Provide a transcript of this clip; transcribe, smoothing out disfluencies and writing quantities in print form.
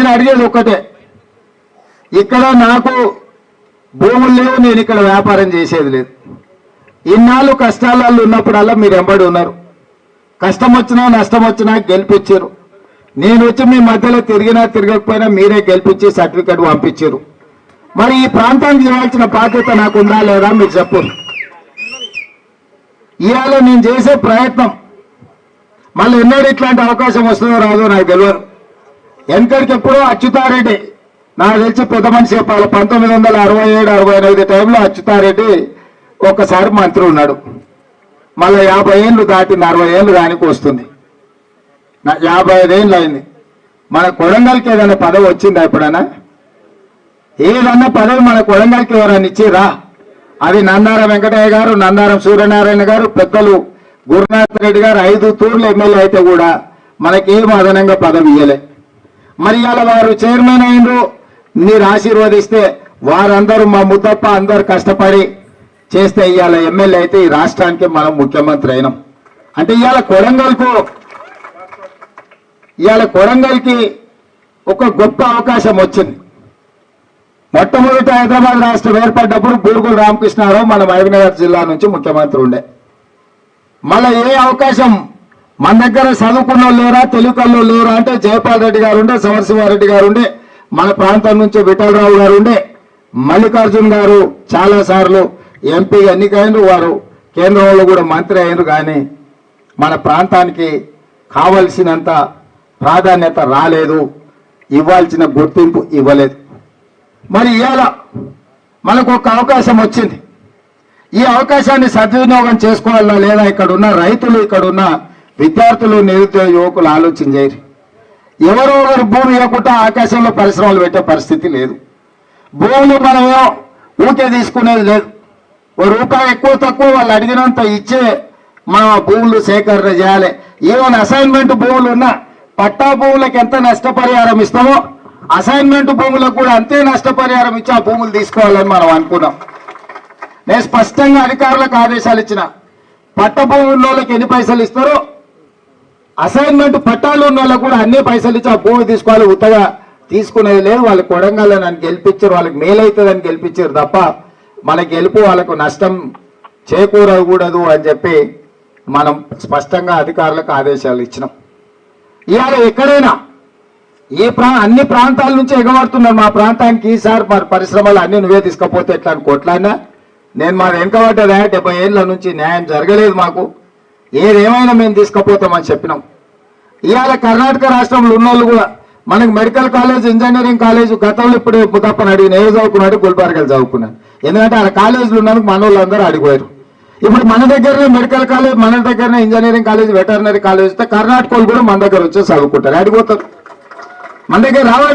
నేను అడిగేది ఒక్కటే, ఇక్కడ నాకు భూములు లేవు, నేను ఇక్కడ వ్యాపారం చేసేది లేదు. ఇన్నాళ్ళు కష్టాలలో ఉన్నప్పుడల్లా మీరు ఎంబడి ఉన్నారు. కష్టం వచ్చినా నష్టం వచ్చినా గెలిపించారు. నేను వచ్చి మీ మధ్యలో తిరిగినా తిరగకపోయినా మీరే గెలిపించి సర్టిఫికెట్ పంపించారు. మరి ఈ ప్రాంతానికి ఇవ్వాల్సిన బాధ్యత నాకు ఉందా లేదా మీరు చెప్పు. ఇవాళ నేను చేసే ప్రయత్నం మళ్ళీ ఎన్నడూ ఇట్లాంటి అవకాశం వస్తుందో రాదో నాకు తెలియదు. వెనకడికి ఎప్పుడో అచ్యుతారెడ్డి, నాకు తెలిసి పెద్ద మనిషి చెప్పాలి, 1967-68 టైంలో అచ్యుతారెడ్డి ఒక్కసారి మంత్రి ఉన్నాడు. మళ్ళీ 50 ఏళ్ళు దాటింది, 60 ఏళ్ళు దానికి వస్తుంది, 55 ఏళ్ళు అయింది. మన కొడంగల్కి ఏదైనా పదవి వచ్చిందా ఎప్పుడైనా? ఏదన్నా పదవి మన కొడంగల్కి ఎవరైనా ఇచ్చిరా? అది నందారం వెంకటయ్య గారు, నందారం సూర్యనారాయణ గారు, పెద్దలు గురునాథ్ రెడ్డి గారు 5 తూర్లు ఎమ్మెల్యే అయితే కూడా మనకేం అదనంగా పదవి ఇయ్యలే. మరి ఇవాళ వారు చైర్మన్ అయినరు, మీరు ఆశీర్వదిస్తే వారందరూ మా ముద్దప్ప అందరూ కష్టపడి చేస్తే ఇవాళ ఎమ్మెల్యే అయితే ఈ రాష్ట్రానికి మనం ముఖ్యమంత్రి అయినాం. అంటే ఇవాళ కొడంగల్కి ఒక గొప్ప అవకాశం వచ్చింది. మొట్టమొదటి హైదరాబాద్ రాష్ట్రం ఏర్పడ్డప్పుడు బూరుగుల రామకృష్ణారావు మన మహబూబ్నగర్ జిల్లా నుంచి ముఖ్యమంత్రి ఉండే. మళ్ళీ ఏ అవకాశం మన దగ్గర చదువుకున్న లేరా, తెలుగులో లేరా అంటే జయపాల్ రెడ్డి గారు ఉండే, సమరసింహారెడ్డి గారు ఉండే, మన ప్రాంతం నుంచి విఠలరావు గారు ఉండే, మల్లికార్జున్ గారు చాలా సార్లు ఎంపీ ఎన్నికైనరు, వారు కేంద్రంలో కూడా మంత్రి అయినరు. కానీ మన ప్రాంతానికి కావలసినంత ప్రాధాన్యత రాలేదు, ఇవ్వాల్సిన గుర్తింపు ఇవ్వలేదు. మరి ఇవాళ మనకు ఒక అవకాశం వచ్చింది. ఈ అవకాశాన్ని సద్వినియోగం చేసుకోవాలా లేదా? ఇక్కడ ఉన్న రైతులు, ఇక్కడ ఉన్న విద్యార్థులు, నిరుద్యోగ యువకులు ఆలోచన చేయరు. ఎవరో ఒకరు భూమి ఇవ్వకుండా ఆకాశంలో పరిశ్రమలు పెట్టే పరిస్థితి లేదు. భూములు మనమేమో ఊకే తీసుకునేది లేదు. ఓ రూపాయి ఎక్కువ తక్కువ వాళ్ళు అడిగినంత ఇచ్చే మనం ఆ భూములు సేకరణ చేయాలి. ఈవెన్ అసైన్మెంట్ భూములు ఉన్న పట్టా భూములకు ఎంత నష్టపరిహారం ఇస్తామో అసైన్మెంట్ భూములకు కూడా అంతే నష్టపరిహారం ఇచ్చి ఆ భూములు తీసుకోవాలని మనం అనుకున్నాం. నేను స్పష్టంగా అధికారులకు ఆదేశాలు ఇచ్చిన, పట్ట భూములు ఉన్న వాళ్ళకి ఎన్ని పైసలు ఇస్తారో అసైన్మెంట్ పట్టాలు ఉన్న వాళ్ళకు కూడా అన్ని పైసలు ఇచ్చి ఆ భూమి తీసుకోవాలి. ఉత్తగా తీసుకునేది లేదు. వాళ్ళు కొడంగల్లో నన్ను గెలిపించారు, వాళ్ళకి మేలవుతుందని గెలిపించారు తప్ప మన గెలుపు వాళ్ళకు నష్టం చేకూరకూడదు అని చెప్పి మనం స్పష్టంగా అధికారులకు ఆదేశాలు ఇచ్చినాం. ఇవాళ ఎక్కడైనా అన్ని ప్రాంతాల నుంచి ఎగబడుతున్నారు మా ప్రాంతానికి. ఈసారి మరి పరిశ్రమలు అన్ని నువ్వే తీసుకపోతే ఎట్లా అని కొట్లాడినా నేను మా వెనుకబడ్డదా 70 ఏళ్ళ నుంచి న్యాయం జరగలేదు మాకు. ఏదేమైనా మేము తీసుకుపోతామని చెప్పినాం. ఇవాళ కర్ణాటక రాష్ట్రంలో ఉన్నోళ్ళు కూడా మనకు మెడికల్ కాలేజ్, ఇంజనీరింగ్ కాలేజ్ గతంలో ఇప్పుడు ముదప్పని అడిగిన ఏ చదువుకున్నాడు, గుల్బర్గాలు చదువుకున్నాను. ఎందుకంటే ఆ కాలేజీలు ఉన్నందుకు మన వాళ్ళందరూ అడిగిపోయారు. ఇప్పుడు మన దగ్గరనే మెడికల్ కాలేజ్, మన దగ్గరనే ఇంజనీరింగ్ కాలేజ్, వెటర్నరీ కాలేజ్ వస్తే కర్ణాటక వాళ్ళు కూడా మన దగ్గర వచ్చి చదువుకుంటారు, అడిగిపోతారు. మన దగ్గర రావాలి.